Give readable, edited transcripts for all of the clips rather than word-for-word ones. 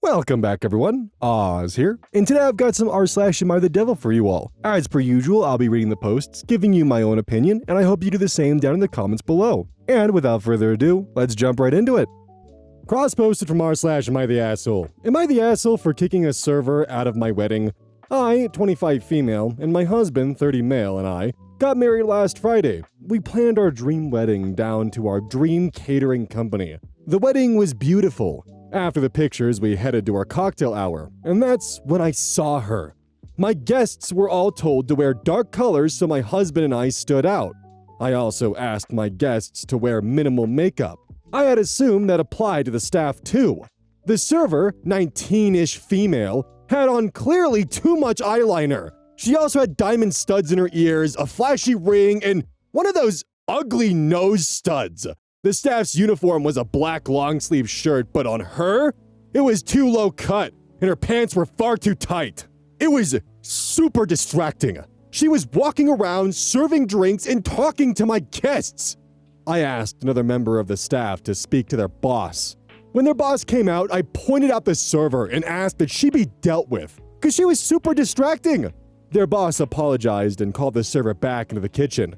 Welcome back, everyone. Oz here, and today I've got some r/AmITheDevil for you all. As per usual, I'll be reading the posts, giving you my own opinion, and I hope you do the same down in the comments below. And without further ado, let's jump right into it. Cross-posted from r/AmITheAsshole. Am I the asshole for kicking a server out of my wedding? I, 25 female, and my husband, 30 male, and I got married last Friday. We planned our dream wedding down to our dream catering company. The wedding was beautiful. After the pictures, we headed to our cocktail hour, and that's when I saw her. My guests were all told to wear dark colors so my husband and I stood out. I also asked my guests to wear minimal makeup. I had assumed that applied to the staff too. The server, 19-ish female, had on clearly too much eyeliner. She also had diamond studs in her ears, a flashy ring, and one of those ugly nose studs. The staff's uniform was a black long-sleeve shirt, but on her, it was too low cut, and her pants were far too tight. It was super distracting. She was walking around, serving drinks, and talking to my guests. I asked another member of the staff to speak to their boss. When their boss came out, I pointed out the server and asked that she be dealt with, because she was super distracting. Their boss apologized and called the server back into the kitchen.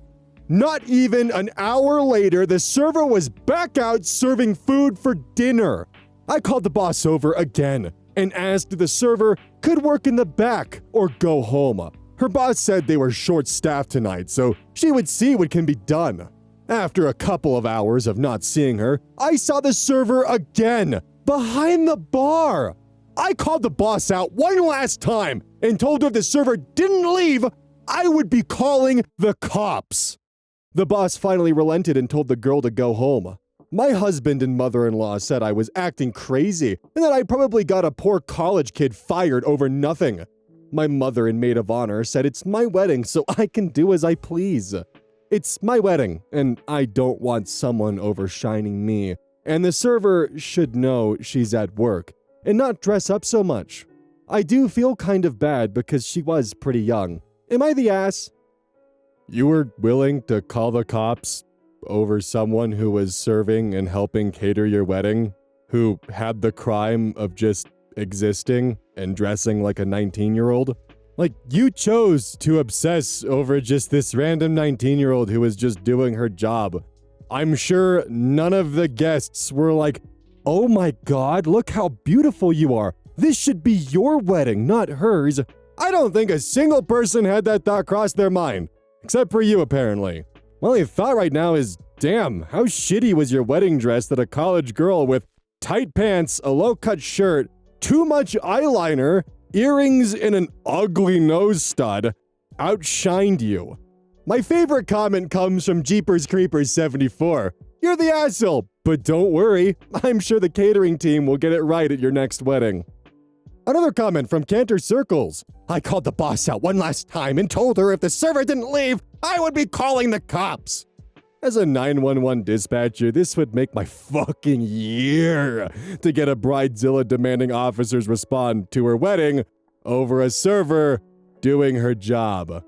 Not even an hour later, the server was back out serving food for dinner. I called the boss over again and asked if the server could work in the back or go home. Her boss said they were short-staffed tonight, so she would see what can be done. After a couple of hours of not seeing her, I saw the server again, behind the bar. I called the boss out one last time and told her if the server didn't leave, I would be calling the cops. The boss finally relented and told the girl to go home. My husband and mother-in-law said I was acting crazy and that I probably got a poor college kid fired over nothing. My mother and maid of honor said it's my wedding, so I can do as I please. It's my wedding, and I don't want someone overshining me, and the server should know she's at work and not dress up so much. I do feel kind of bad because she was pretty young. Am I the ass? You were willing to call the cops over someone who was serving and helping cater your wedding, who had the crime of just existing and dressing like a 19-year-old? Like, you chose to obsess over just this random 19-year-old who was just doing her job. I'm sure none of the guests were like, oh my god, look how beautiful you are. This should be your wedding, not hers. I don't think a single person had that thought cross their mind. Except for you, apparently. My only thought right now is, damn, how shitty was your wedding dress that a college girl with tight pants, a low-cut shirt, too much eyeliner, earrings, and an ugly nose stud outshined you. My favorite comment comes from Jeepers Creepers 74. You're the asshole, but don't worry, I'm sure the catering team will get it right at your next wedding. Another comment from Cantor Circles. I called the boss out one last time and told her if the server didn't leave, I would be calling the cops. As a 911 dispatcher, this would make my fucking year to get a bridezilla demanding officers respond to her wedding over a server doing her job.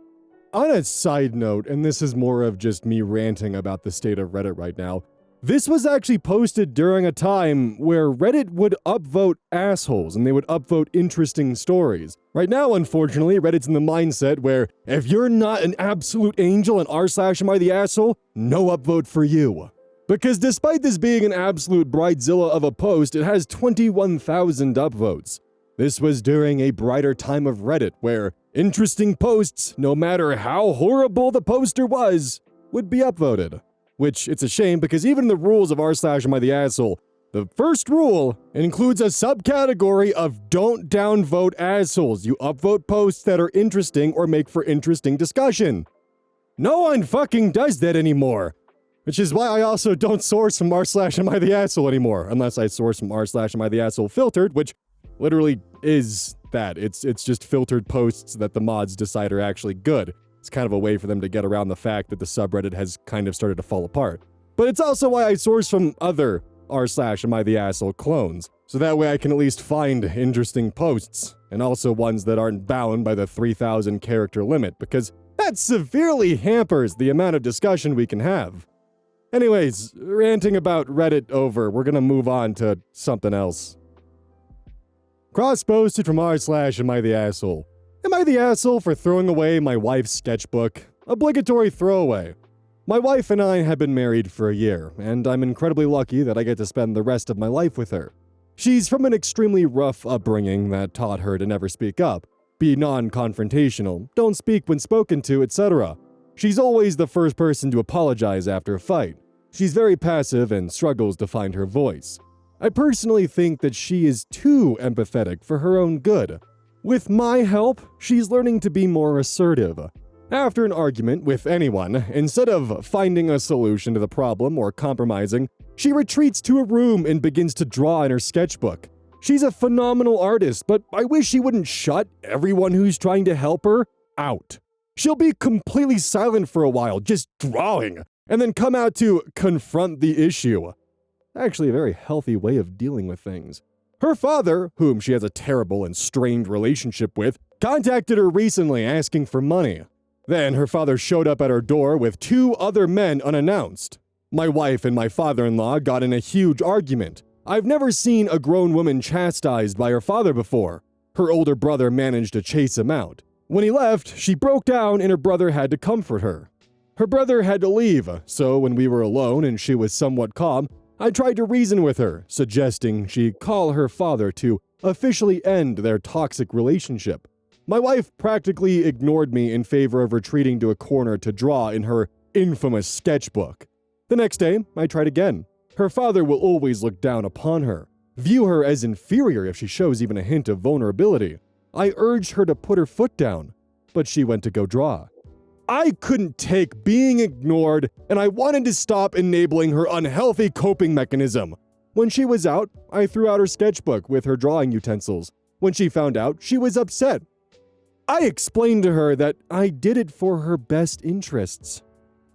On a side note, and this is more of just me ranting about the state of Reddit right now, this was actually posted during a time where Reddit would upvote assholes and they would upvote interesting stories. Right now, unfortunately, Reddit's in the mindset where if you're not an absolute angel and r/AmITheAsshole, no upvote for you. Because despite this being an absolute bridezilla of a post, it has 21,000 upvotes. This was during a brighter time of Reddit where interesting posts, no matter how horrible the poster was, would be upvoted. Which, it's a shame because even in the rules of r/AmITheAsshole, the first rule includes a subcategory of don't downvote assholes. You upvote posts that are interesting or make for interesting discussion. No one fucking does that anymore. Which is why I also don't source from r/AmITheAsshole anymore, unless I source from r/AmITheAsshole filtered, which literally is that. It's just filtered posts that the mods decide are actually good. It's kind of a way for them to get around the fact that the subreddit has kind of started to fall apart. But it's also why I source from other r/AmITheAsshole clones, so that way I can at least find interesting posts, and also ones that aren't bound by the 3,000 character limit, because that severely hampers the amount of discussion we can have. Anyways, ranting about Reddit over, we're gonna move on to something else. Cross posted from r/AmITheAsshole. Am I the asshole for throwing away my wife's sketchbook? Obligatory throwaway. My wife and I have been married for a year, and I'm incredibly lucky that I get to spend the rest of my life with her. She's from an extremely rough upbringing that taught her to never speak up, be non-confrontational, don't speak when spoken to, etc. She's always the first person to apologize after a fight. She's very passive and struggles to find her voice. I personally think that she is too empathetic for her own good. With my help, she's learning to be more assertive. After an argument with anyone, instead of finding a solution to the problem or compromising, she retreats to a room and begins to draw in her sketchbook. She's a phenomenal artist, but I wish she wouldn't shut everyone who's trying to help her out. She'll be completely silent for a while, just drawing, and then come out to confront the issue. Actually, a very healthy way of dealing with things. Her father, whom she has a terrible and strained relationship with, contacted her recently asking for money. Then her father showed up at her door with 2 other men unannounced. My wife and my father-in-law got in a huge argument. I've never seen a grown woman chastised by her father before. Her older brother managed to chase him out. When he left, she broke down and her brother had to comfort her. Her brother had to leave, so when we were alone and she was somewhat calm, I tried to reason with her, suggesting she call her father to officially end their toxic relationship. My wife practically ignored me in favor of retreating to a corner to draw in her infamous sketchbook. The next day, I tried again. Her father will always look down upon her, view her as inferior if she shows even a hint of vulnerability. I urged her to put her foot down, but she went to go draw. I couldn't take being ignored, and I wanted to stop enabling her unhealthy coping mechanism. When she was out, I threw out her sketchbook with her drawing utensils. When she found out, she was upset. I explained to her that I did it for her best interests.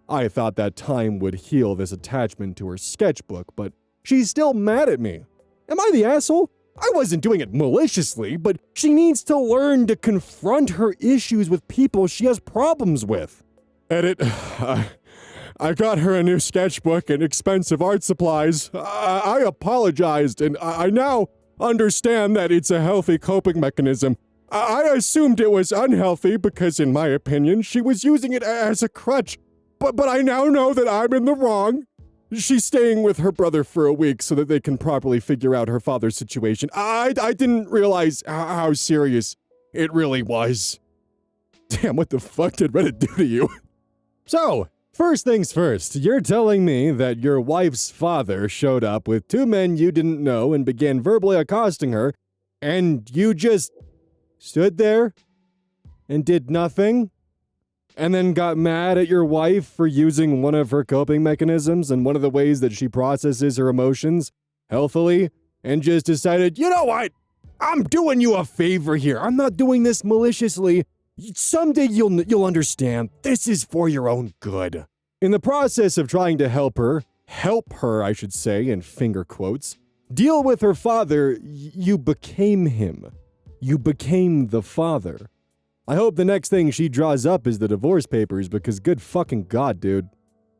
I thought that time would heal this attachment to her sketchbook, but she's still mad at me. Am I the asshole? I wasn't doing it maliciously, but she needs to learn to confront her issues with people she has problems with. Edit. I got her a new sketchbook and expensive art supplies. I apologized, and I now understand that it's a healthy coping mechanism. I assumed it was unhealthy because, in my opinion, she was using it as a crutch. But I now know that I'm in the wrong. She's staying with her brother for a week so that they can properly figure out her father's situation. I didn't realize how serious it really was. Damn, what the fuck did Reddit do to you? So, first things first, you're telling me that your wife's father showed up with 2 men you didn't know and began verbally accosting her, and you just stood there and did nothing? And then got mad at your wife for using one of her coping mechanisms and one of the ways that she processes her emotions healthily, and just decided, you know what? I'm doing you a favor here. I'm not doing this maliciously. Someday you'll understand. This is for your own good. In the process of trying to help her, I should say, in finger quotes, deal with her father, you became him. You became the father. I hope the next thing she draws up is the divorce papers, because good fucking god, dude.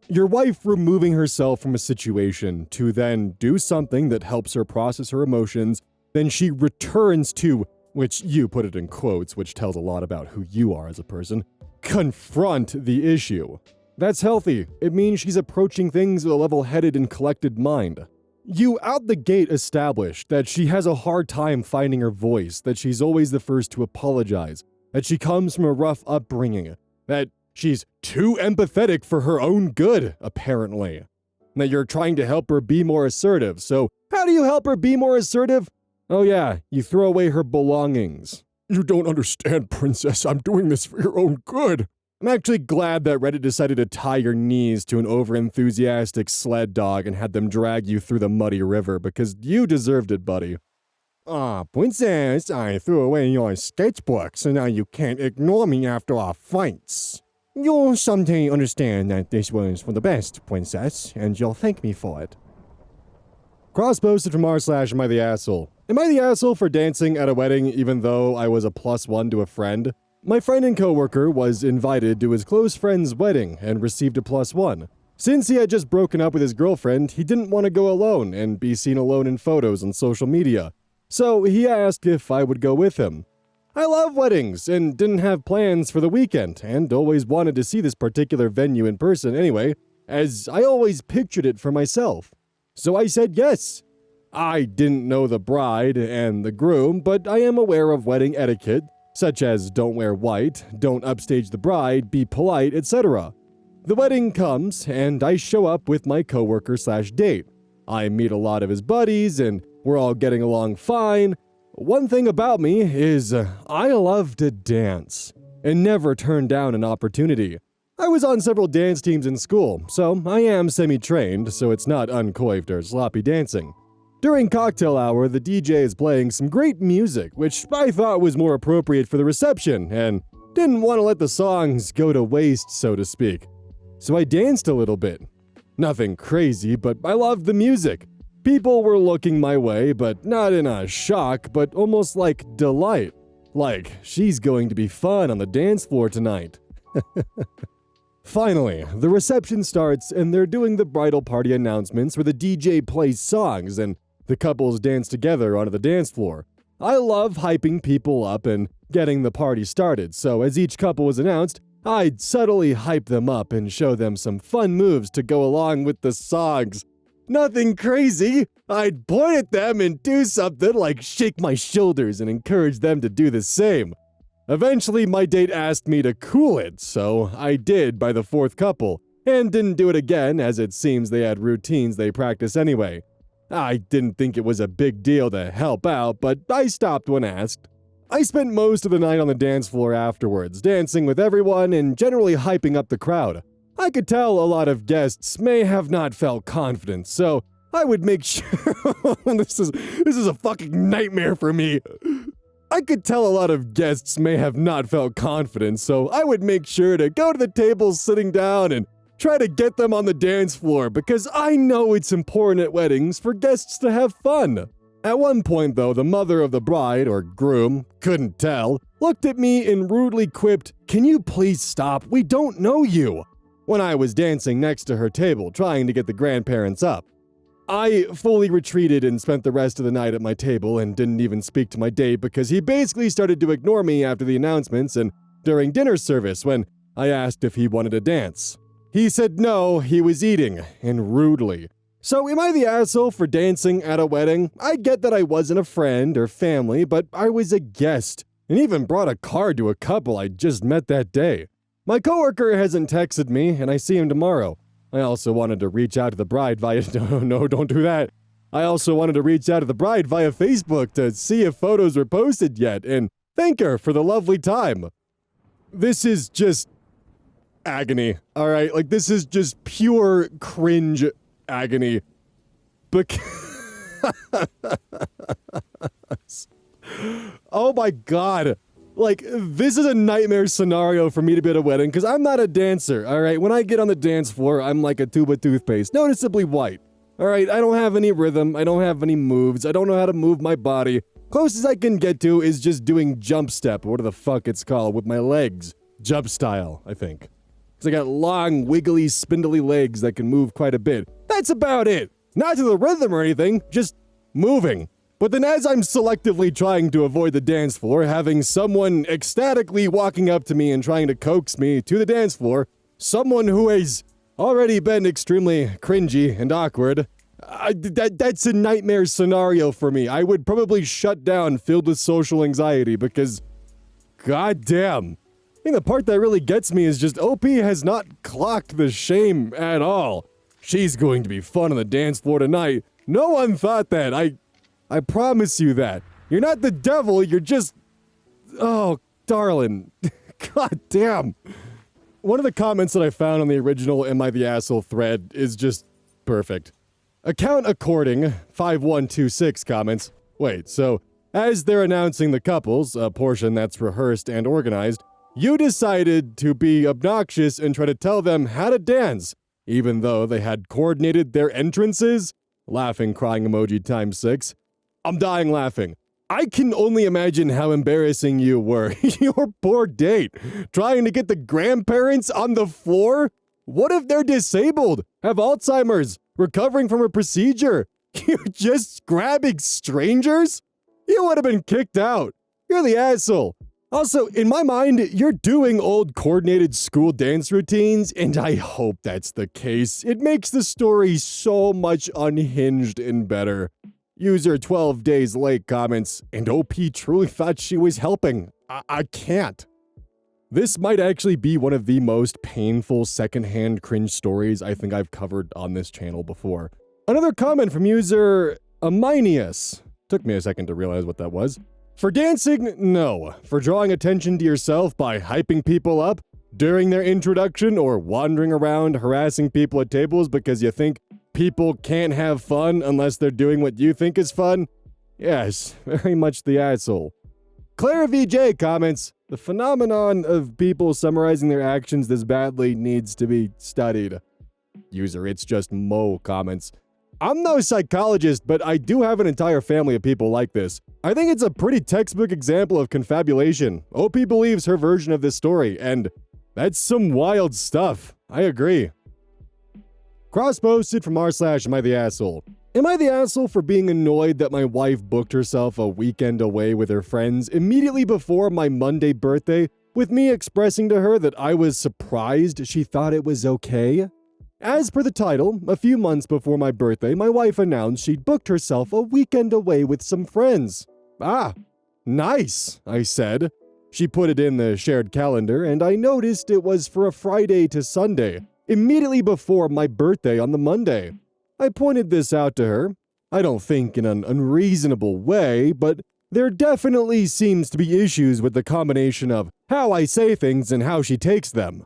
Your wife removing herself from a situation to then do something that helps her process her emotions, then she returns to, which you put it in quotes, which tells a lot about who you are as a person, confront the issue. That's healthy. It means she's approaching things with a level-headed and collected mind. You out the gate established that she has a hard time finding her voice, that she's always the first to apologize, that she comes from a rough upbringing, that she's too empathetic for her own good, apparently, and that you're trying to help her be more assertive. So, how do you help her be more assertive? Oh yeah, you throw away her belongings. You don't understand, princess. I'm doing this for your own good. I'm actually glad that Reddit decided to tie your knees to an over-enthusiastic sled dog and had them drag you through the muddy river, because you deserved it, buddy. Ah, princess, I threw away your sketchbook, so now you can't ignore me after our fights. You'll someday understand that this was for the best, princess, and you'll thank me for it. Cross-posted from r/AmITheAsshole. Am I the asshole for dancing at a wedding even though I was a +1 to a friend? My friend and coworker was invited to his close friend's wedding and received a +1. Since he had just broken up with his girlfriend, he didn't want to go alone and be seen alone in photos on social media. So he asked if I would go with him. I love weddings and didn't have plans for the weekend and always wanted to see this particular venue in person anyway, as I always pictured it for myself. So I said yes. I didn't know the bride and the groom, but I am aware of wedding etiquette, such as don't wear white, don't upstage the bride, be polite, etc. The wedding comes, and I show up with my coworker/date. I meet a lot of his buddies, and we're all getting along fine. One thing about me is I love to dance and never turn down an opportunity. I was on several dance teams in school, so I am semi-trained, so it's not uncoiffed or sloppy dancing. During cocktail hour, the DJ is playing some great music, which I thought was more appropriate for the reception, and didn't want to let the songs go to waste, so to speak. So I danced a little bit. Nothing crazy, but I loved the music. People were looking my way, but not in a shock, but almost like delight. Like, she's going to be fun on the dance floor tonight. Finally, the reception starts and they're doing the bridal party announcements where the DJ plays songs and the couples dance together onto the dance floor. I love hyping people up and getting the party started, so as each couple was announced, I'd subtly hype them up and show them some fun moves to go along with the songs. Nothing crazy. I'd point at them and do something like shake my shoulders and encourage them to do the same. Eventually, my date asked me to cool it, so I did by the fourth couple, and didn't do it again as it seems they had routines they practice anyway. I didn't think it was a big deal to help out, but I stopped when asked. I spent most of the night on the dance floor afterwards, dancing with everyone and generally hyping up the crowd. I could tell a lot of guests may have not felt confident, so I would make sure this is a fucking nightmare for me. I could tell a lot of guests may have not felt confident, so I would make sure to go to the tables sitting down and try to get them on the dance floor because I know it's important at weddings for guests to have fun. At one point, though, the mother of the bride, or groom, couldn't tell, looked at me and rudely quipped, "Can you please stop? We don't know you," when I was dancing next to her table trying to get the grandparents up. I fully retreated and spent the rest of the night at my table and didn't even speak to my date because he basically started to ignore me after the announcements and during dinner service when I asked if he wanted to dance. He said no, he was eating, and rudely. So am I the asshole for dancing at a wedding? I get that I wasn't a friend or family, but I was a guest, and even brought a card to a couple I just met that day. My coworker hasn't texted me, and I see him tomorrow. I also wanted to reach out to the bride via... No, don't do that. I also wanted to reach out to the bride via Facebook to see if photos were posted yet, and thank her for the lovely time. This is just agony, alright? Like, this is just pure cringe agony. Oh my god. Like, this is a nightmare scenario for me to be at a wedding, because I'm not a dancer, alright? When I get on the dance floor, I'm like a tube of toothpaste, noticeably white. Alright, I don't have any rhythm, I don't have any moves, I don't know how to move my body. Closest I can get to is just doing jump step, or whatever the fuck it's called, with my legs. Jump style, I think. Because I got long, wiggly, spindly legs that can move quite a bit. That's about it! Not to the rhythm or anything, just moving. But then as I'm selectively trying to avoid the dance floor, having someone ecstatically walking up to me and trying to coax me to the dance floor, someone who has already been extremely cringy and awkward, that's a nightmare scenario for me. I would probably shut down filled with social anxiety because, goddamn. I think the part that really gets me is just OP has not clocked the shame at all. She's going to be fun on the dance floor tonight. No one thought that. I promise you that. You're not the devil, you're just... Oh, darling. God damn. One of the comments that I found on the original Am I the Asshole thread is just perfect. Account according, 5126 comments. Wait, so, as they're announcing the couples, a portion that's rehearsed and organized, you decided to be obnoxious and try to tell them how to dance, even though they had coordinated their entrances? Laughing crying emoji times 6. I'm dying laughing. I can only imagine how embarrassing you were. Your poor date. Trying to get the grandparents on the floor? What if they're disabled? Have Alzheimer's? Recovering from a procedure? You're just grabbing strangers? You would have been kicked out. You're the asshole. Also, in my mind, you're doing old coordinated school dance routines, and I hope that's the case. It makes the story so much unhinged and better. User 12 days late comments, and OP truly thought she was helping. I can't. This might actually be one of the most painful secondhand cringe stories I think I've covered on this channel before. Another comment from user Aminius. Took me a second to realize what that was. For dancing, no. For drawing attention to yourself by hyping people up during their introduction or wandering around harassing people at tables because you think people can't have fun unless they're doing what you think is fun? Yes, very much the asshole. Claire VJ comments, the phenomenon of people summarizing their actions this badly needs to be studied. User It's Just Mo comments, I'm no psychologist, but I do have an entire family of people like this. I think it's a pretty textbook example of confabulation. OP believes her version of this story, and that's some wild stuff. I agree. Cross-posted from r/AmITheAsshole. Am I the asshole for being annoyed that my wife booked herself a weekend away with her friends immediately before my Monday birthday, with me expressing to her that I was surprised she thought it was okay? As per the title, a few months before my birthday, my wife announced she'd booked herself a weekend away with some friends. Ah, nice, I said. She put it in the shared calendar, and I noticed it was for a Friday to Sunday, immediately before my birthday on the Monday. I pointed this out to her. I don't think in an unreasonable way, but there definitely seems to be issues with the combination of how I say things and how she takes them.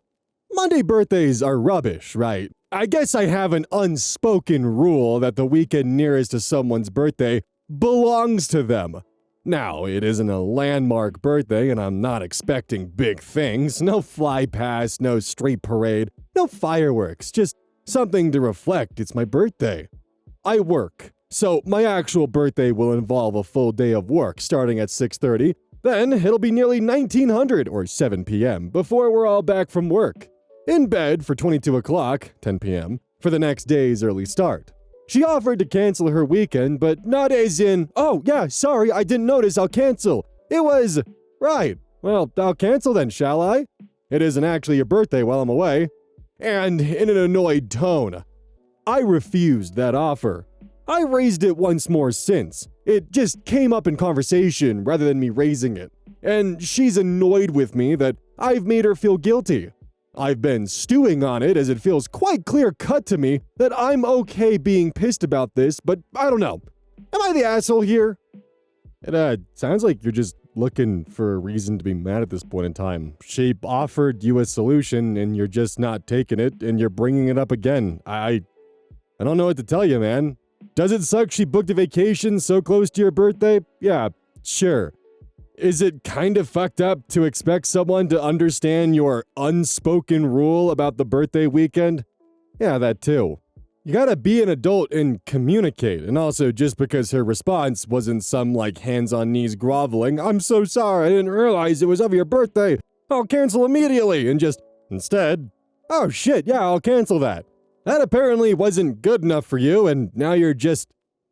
Monday birthdays are rubbish, right? I guess I have an unspoken rule that the weekend nearest to someone's birthday belongs to them. Now, it isn't a landmark birthday, and I'm not expecting big things. No fly past, no street parade, no fireworks, just something to reflect it's my birthday. I work, so my actual birthday will involve a full day of work starting at 6:30. Then it'll be nearly 1900 or 7 p.m. before we're all back from work. In bed for 22 o'clock, 10 p.m., for the next day's early start. She offered to cancel her weekend, but not as in, oh yeah, sorry, I didn't notice, I'll cancel. It was, right, well, I'll cancel then, shall I? It isn't actually your birthday while I'm away. And in an annoyed tone. I refused that offer. I raised it once more since. It just came up in conversation rather than me raising it. And she's annoyed with me that I've made her feel guilty. I've been stewing on it as it feels quite clear-cut to me that I'm okay being pissed about this, but I don't know. Am I the asshole here? It sounds like you're just looking for a reason to be mad at this point in time. She offered you a solution and you're just not taking it and you're bringing it up again. I don't know what to tell you, man. Does it suck she booked a vacation so close to your birthday? Yeah, sure. Is it kind of fucked up to expect someone to understand your unspoken rule about the birthday weekend? Yeah, that too. You gotta be an adult and communicate, and also just because her response wasn't some hands-on-knees groveling, I'm so sorry, I didn't realize it was of your birthday, I'll cancel immediately, and just, instead, oh shit, yeah, I'll cancel that. That apparently wasn't good enough for you, and now you're just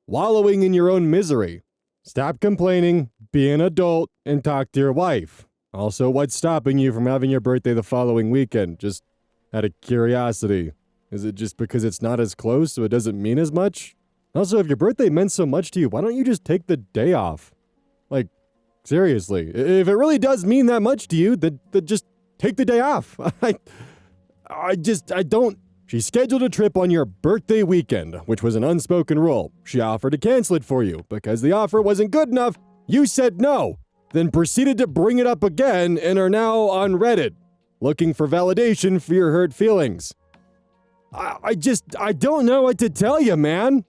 wallowing in your own misery. Stop complaining, be an adult, and talk to your wife. Also, what's stopping you from having your birthday the following weekend? Just out of curiosity. Is it just because it's not as close, so it doesn't mean as much? Also, if your birthday meant so much to you, why don't you just take the day off? Seriously, if it really does mean that much to you, then just take the day off. I don't... She scheduled a trip on your birthday weekend, which was an unspoken rule. She offered to cancel it for you. Because the offer wasn't good enough, you said no, then proceeded to bring it up again and are now on Reddit, looking for validation for your hurt feelings. I don't know what to tell you, man.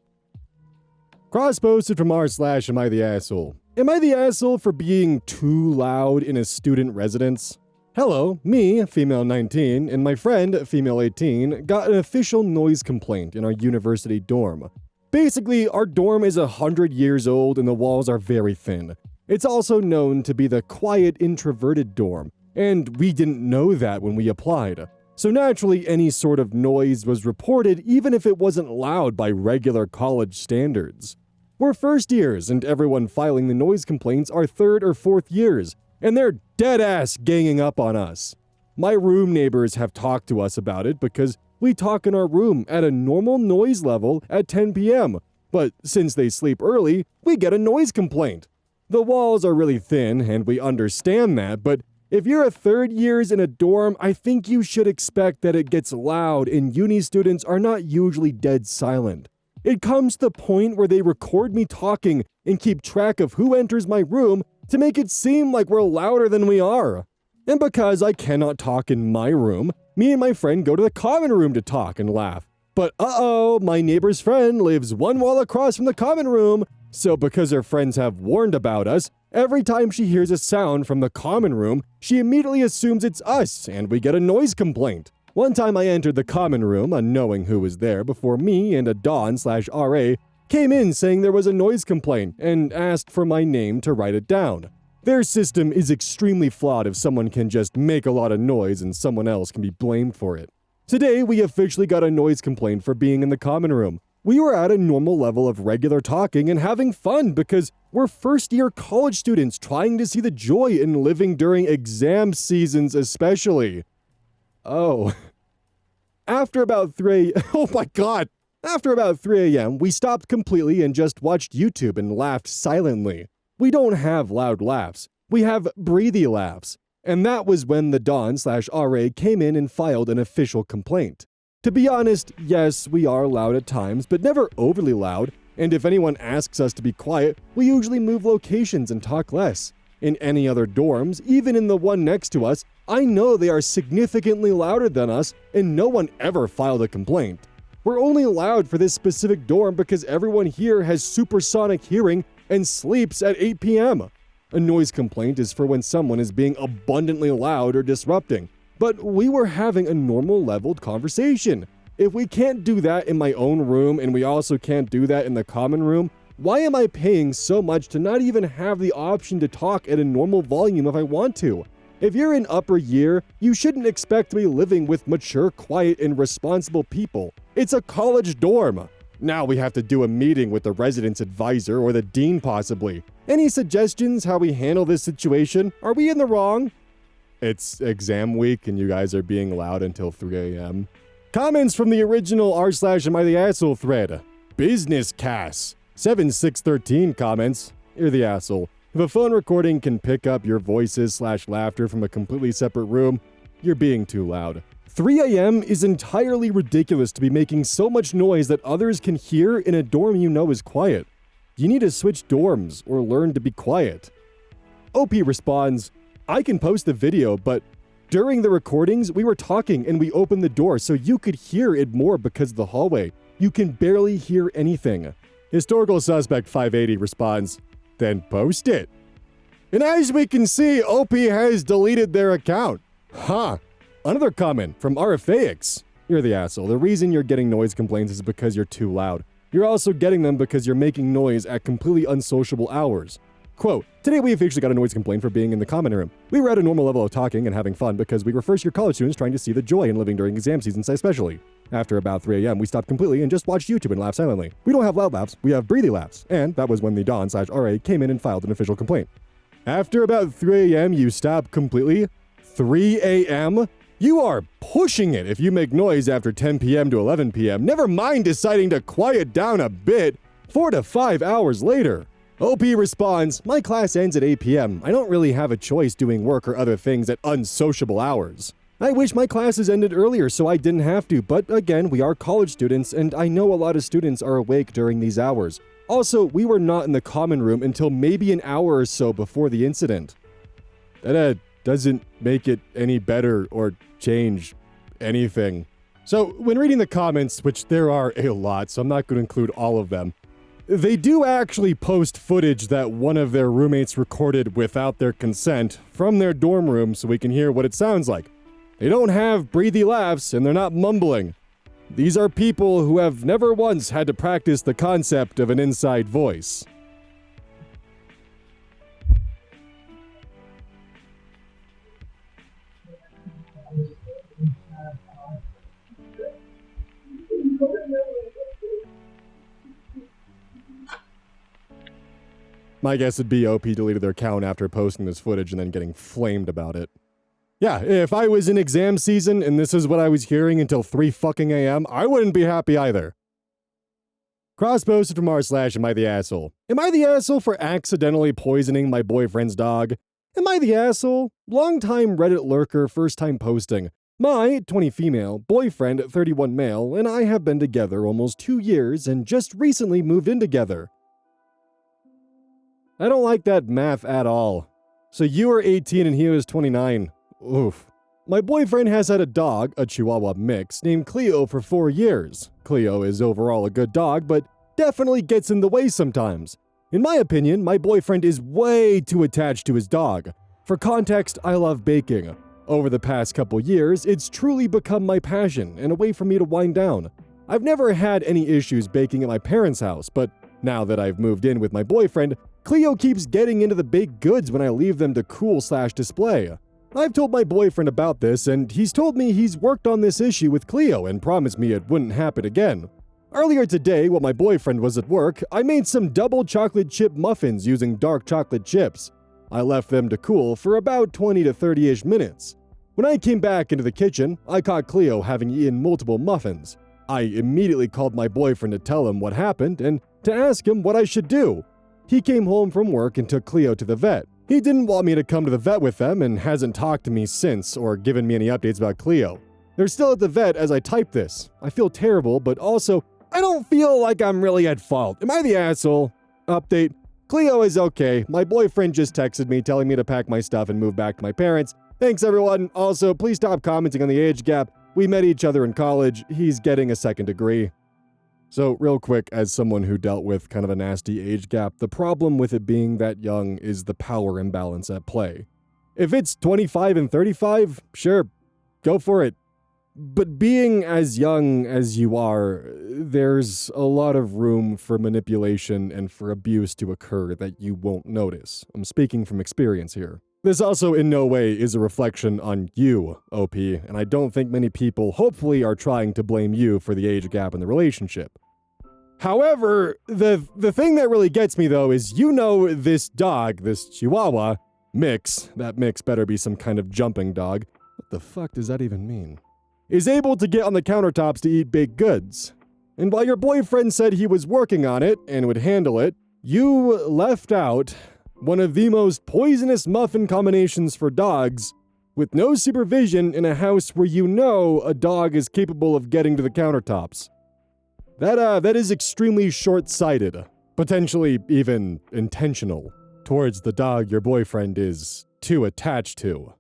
Cross-posted from r/AmITheAsshole. Am I the asshole for being too loud in a student residence? Hello, me, female 19, and my friend, female 18, got an official noise complaint in our university dorm. Basically, our dorm is 100 years old and the walls are very thin. It's also known to be the quiet, introverted dorm, and we didn't know that when we applied. So naturally, any sort of noise was reported even if it wasn't loud by regular college standards. We're first years, and everyone filing the noise complaints are third or fourth years, and they're dead-ass ganging up on us. My room neighbors have talked to us about it because we talk in our room at a normal noise level at 10 p.m., but since they sleep early, we get a noise complaint. The walls are really thin, and we understand that, but if you're a third years in a dorm, I think you should expect that it gets loud, and uni students are not usually dead silent. It comes to the point where they record me talking and keep track of who enters my room to make it seem like we're louder than we are. And because I cannot talk in my room, me and my friend go to the common room to talk and laugh. But my neighbor's friend lives one wall across from the common room, so because her friends have warned about us, every time she hears a sound from the common room, she immediately assumes it's us and we get a noise complaint. One time I entered the common room unknowing who was there before me and a Don/RA came in saying there was a noise complaint and asked for my name to write it down. Their system is extremely flawed if someone can just make a lot of noise and someone else can be blamed for it. Today, we officially got a noise complaint for being in the common room. We were at a normal level of regular talking and having fun because we're first-year college students trying to see the joy in living during exam seasons especially. Oh. After about 3 a.m., we stopped completely and just watched YouTube and laughed silently. We don't have loud laughs. We have breathy laughs. And that was when the Don/RA came in and filed an official complaint. To be honest, yes, we are loud at times, but never overly loud, and if anyone asks us to be quiet, we usually move locations and talk less. In any other dorms, even in the one next to us, I know they are significantly louder than us, and no one ever filed a complaint. We're only loud for this specific dorm because everyone here has supersonic hearing and sleeps at 8 p.m. A noise complaint is for when someone is being abundantly loud or disrupting. But we were having a normal leveled conversation. If we can't do that in my own room and we also can't do that in the common room, why am I paying so much to not even have the option to talk at a normal volume if I want to? If you're in upper year, you shouldn't expect to be living with mature, quiet, and responsible people. It's a college dorm. Now we have to do a meeting with the residence advisor or the dean possibly. Any suggestions how we handle this situation? Are we in the wrong? It's exam week and you guys are being loud until 3 a.m. Comments from the original r/AmITheAsshole thread. Business Cass. 7613 comments. You're the asshole. If a phone recording can pick up your voices/laughter from a completely separate room, you're being too loud. 3 a.m. is entirely ridiculous to be making so much noise that others can hear in a dorm you know is quiet. You need to switch dorms or learn to be quiet. OP responds, I can post the video, but during the recordings, we were talking and we opened the door so you could hear it more because of the hallway. You can barely hear anything. Historical Suspect 580 responds, then post it. And as we can see, OP has deleted their account. Huh. Another comment from RFAX. You're the asshole. The reason you're getting noise complaints is because you're too loud. You're also getting them because you're making noise at completely unsociable hours. Quote, today we officially got a noise complaint for being in the common room. We were at a normal level of talking and having fun because we were first-year college students trying to see the joy in living during exam seasons especially. After about 3 a.m., we stopped completely and just watched YouTube and laughed silently. We don't have loud laughs, we have breathy laughs. And that was when the Don/RA came in and filed an official complaint. After about 3 a.m., you stop completely? 3 a.m.? You are pushing it if you make noise after 10 p.m. to 11 p.m., never mind deciding to quiet down a bit 4 to 5 hours later. OP responds, my class ends at 8 p.m. I don't really have a choice doing work or other things at unsociable hours. I wish my classes ended earlier so I didn't have to, but again, we are college students and I know a lot of students are awake during these hours. Also, we were not in the common room until maybe an hour or so before the incident. That doesn't make it any better or change anything. So, when reading the comments, which there are a lot, so I'm not going to include all of them, they do actually post footage that one of their roommates recorded without their consent from their dorm room so we can hear what it sounds like. They don't have breathy laughs and they're not mumbling. These are people who have never once had to practice the concept of an inside voice. My guess would be OP deleted their account after posting this footage and then getting flamed about it. Yeah, if I was in exam season and this is what I was hearing until 3 fucking a.m., I wouldn't be happy either. Cross-posted from r/AmITheAsshole. Am I the asshole for accidentally poisoning my boyfriend's dog? Am I the asshole? Long-time Reddit lurker, first-time posting. My, 20 female, boyfriend, 31 male, and I have been together almost 2 years and just recently moved in together. I don't like that math at all. So you were 18 and he was 29. Oof. My boyfriend has had a dog, a Chihuahua mix, named Cleo for 4 years. Cleo is overall a good dog, but definitely gets in the way sometimes. In my opinion, my boyfriend is way too attached to his dog. For context, I love baking. Over the past couple years, it's truly become my passion and a way for me to wind down. I've never had any issues baking at my parents' house, but now that I've moved in with my boyfriend, Cleo keeps getting into the baked goods when I leave them to cool/display. I've told my boyfriend about this, and he's told me he's worked on this issue with Cleo and promised me it wouldn't happen again. Earlier today, while my boyfriend was at work, I made some double chocolate chip muffins using dark chocolate chips. I left them to cool for about 20 to 30-ish minutes. When I came back into the kitchen, I caught Cleo having eaten multiple muffins. I immediately called my boyfriend to tell him what happened and to ask him what I should do. He came home from work and took Cleo to the vet. He didn't want me to come to the vet with them and hasn't talked to me since or given me any updates about Cleo. They're still at the vet as I type this. I feel terrible, but also, I don't feel like I'm really at fault. Am I the asshole? Update. Cleo is okay. My boyfriend just texted me telling me to pack my stuff and move back to my parents. Thanks everyone. Also, please stop commenting on the age gap. We met each other in college. He's getting a 2nd degree. So real quick, as someone who dealt with kind of a nasty age gap, the problem with it being that young is the power imbalance at play. If it's 25 and 35, sure, go for it. But being as young as you are, there's a lot of room for manipulation and for abuse to occur that you won't notice. I'm speaking from experience here. This also in no way is a reflection on you, OP, and I don't think many people hopefully are trying to blame you for the age gap in the relationship. However, the thing that really gets me though is this dog, this Chihuahua, mix, that mix better be some kind of jumping dog, what the fuck does that even mean? Is able to get on the countertops to eat baked goods. And while your boyfriend said he was working on it and would handle it, you left out one of the most poisonous muffin combinations for dogs, with no supervision in a house where a dog is capable of getting to the countertops. That is extremely short-sighted, potentially even intentional, towards the dog your boyfriend is too attached to.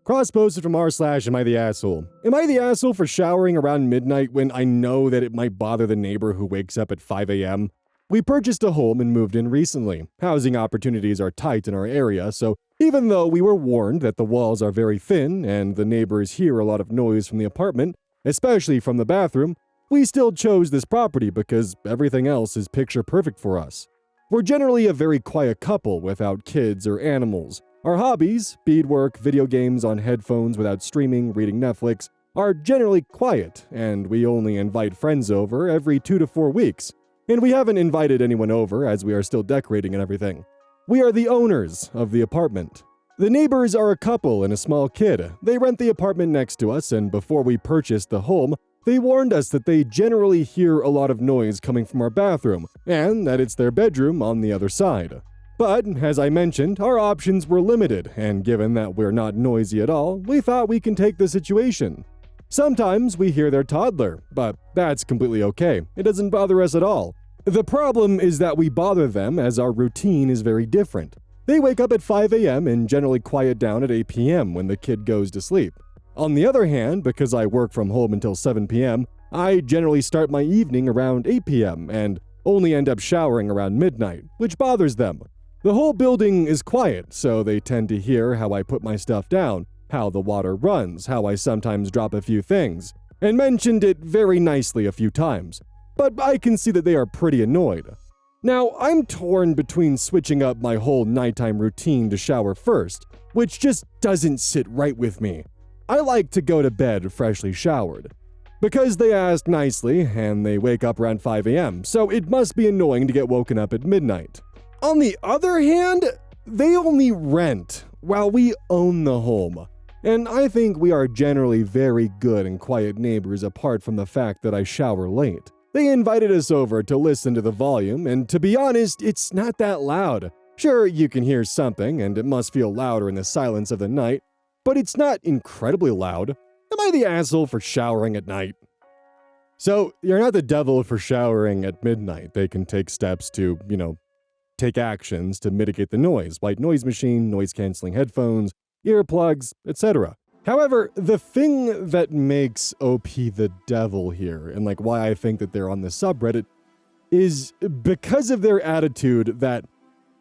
Cross-posted from r/AmITheAsshole. Am I the asshole for showering around midnight when I know that it might bother the neighbor who wakes up at 5 a.m.? We purchased a home and moved in recently. Housing opportunities are tight in our area, so even though we were warned that the walls are very thin and the neighbors hear a lot of noise from the apartment, especially from the bathroom, we still chose this property because everything else is picture perfect for us. We're generally a very quiet couple without kids or animals. Our hobbies, beadwork, video games on headphones without streaming, reading Netflix, are generally quiet, and we only invite friends over every 2 to 4 weeks. And we haven't invited anyone over as we are still decorating and everything. We are the owners of the apartment. The neighbors are a couple and a small kid. They rent the apartment next to us, and before we purchased the home, they warned us that they generally hear a lot of noise coming from our bathroom, and that it's their bedroom on the other side. But, as I mentioned, our options were limited, and given that we're not noisy at all, we thought we can take the situation. Sometimes we hear their toddler, but that's completely okay. It doesn't bother us at all. The problem is that we bother them as our routine is very different. They wake up at 5 a.m. and generally quiet down at 8 p.m. when the kid goes to sleep. On the other hand, because I work from home until 7 p.m., I generally start my evening around 8 p.m. and only end up showering around midnight, which bothers them. The whole building is quiet, so they tend to hear how I put my stuff down, how the water runs, how I sometimes drop a few things, and mentioned it very nicely a few times. But I can see that they are pretty annoyed. Now, I'm torn between switching up my whole nighttime routine to shower first, which just doesn't sit right with me. I like to go to bed freshly showered. Because they asked nicely, and they wake up around 5 a.m., so it must be annoying to get woken up at midnight. On the other hand, they only rent, while we own the home. And I think we are generally very good and quiet neighbors apart from the fact that I shower late. They invited us over to listen to the volume, and to be honest, it's not that loud. Sure, you can hear something, and it must feel louder in the silence of the night, but it's not incredibly loud. Am I the asshole for showering at night? So, you're not the devil for showering at midnight. They can take steps to, take actions to mitigate the noise. White noise machine, noise-canceling headphones, earplugs, etc. However, the thing that makes OP the devil here, and why I think that they're on the subreddit, is because of their attitude that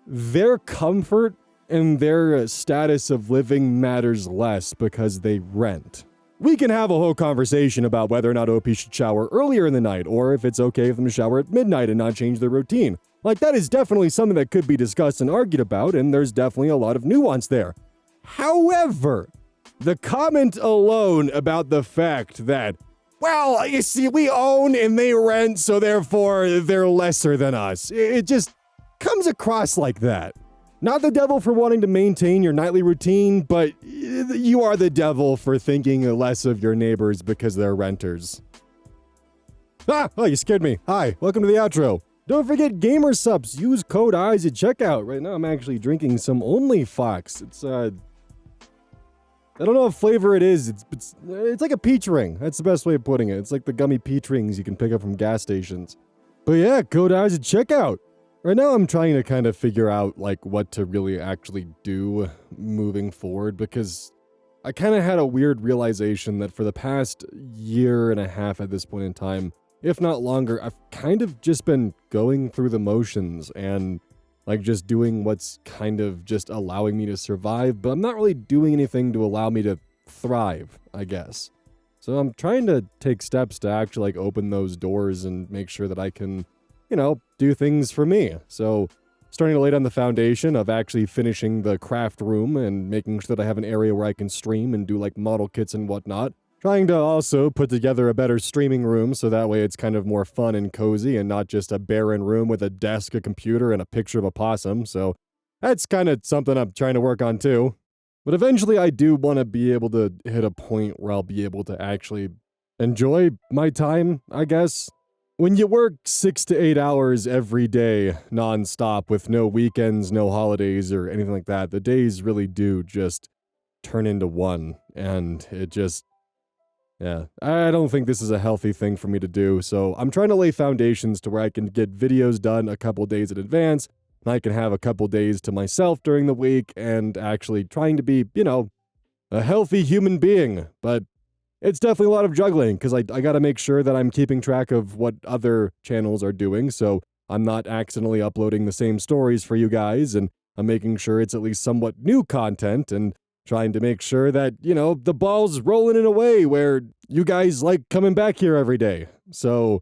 their comfort and their status of living matters less because they rent. We can have a whole conversation about whether or not OP should shower earlier in the night, or if it's okay for them to shower at midnight and not change their routine. That is definitely something that could be discussed and argued about, and there's definitely a lot of nuance there. However, the comment alone about the fact that, well, you see, we own and they rent, so therefore they're lesser than us, it just comes across like that. Not the devil for wanting to maintain your nightly routine, but you are the devil for thinking less of your neighbors because they're renters. Oh, you scared me. Hi, welcome to the outro. Don't forget gamer subs. Use code KEYZ at checkout. Right now I'm actually drinking some Only Fox. It's I don't know what flavor it is. It's like a peach ring. That's the best way of putting it. It's like the gummy peach rings you can pick up from gas stations. But yeah, code KEYZ at checkout. Right now I'm trying to kind of figure out what to really actually do moving forward, because I kind of had a weird realization that for the past year and a half at this point in time, if not longer, I've kind of just been going through the motions and just doing what's kind of just allowing me to survive, but I'm not really doing anything to allow me to thrive, I guess. So I'm trying to take steps to actually open those doors and make sure that I can, do things for me. So starting to lay down the foundation of actually finishing the craft room and making sure that I have an area where I can stream and do model kits and whatnot. Trying to also put together a better streaming room so that way it's kind of more fun and cozy and not just a barren room with a desk, a computer, and a picture of a possum. So that's kind of something I'm trying to work on too. But eventually I do want to be able to hit a point where I'll be able to actually enjoy my time, I guess. When you work 6 to 8 hours every day, non-stop, with no weekends, no holidays, or anything like that, the days really do just turn into one, and it just... Yeah, I don't think this is a healthy thing for me to do, so I'm trying to lay foundations to where I can get videos done a couple days in advance, and I can have a couple days to myself during the week, and actually trying to be, a healthy human being. But it's definitely a lot of juggling, because I gotta make sure that I'm keeping track of what other channels are doing, so I'm not accidentally uploading the same stories for you guys, and I'm making sure it's at least somewhat new content, and trying to make sure that, the ball's rolling in a way where you guys like coming back here every day. So,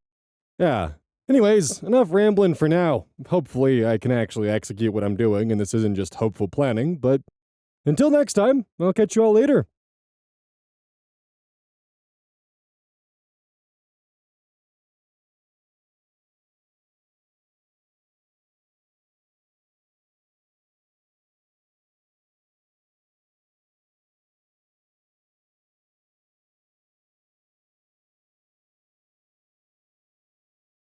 yeah. Anyways, enough rambling for now. Hopefully I can actually execute what I'm doing, and this isn't just hopeful planning, but until next time, I'll catch you all later.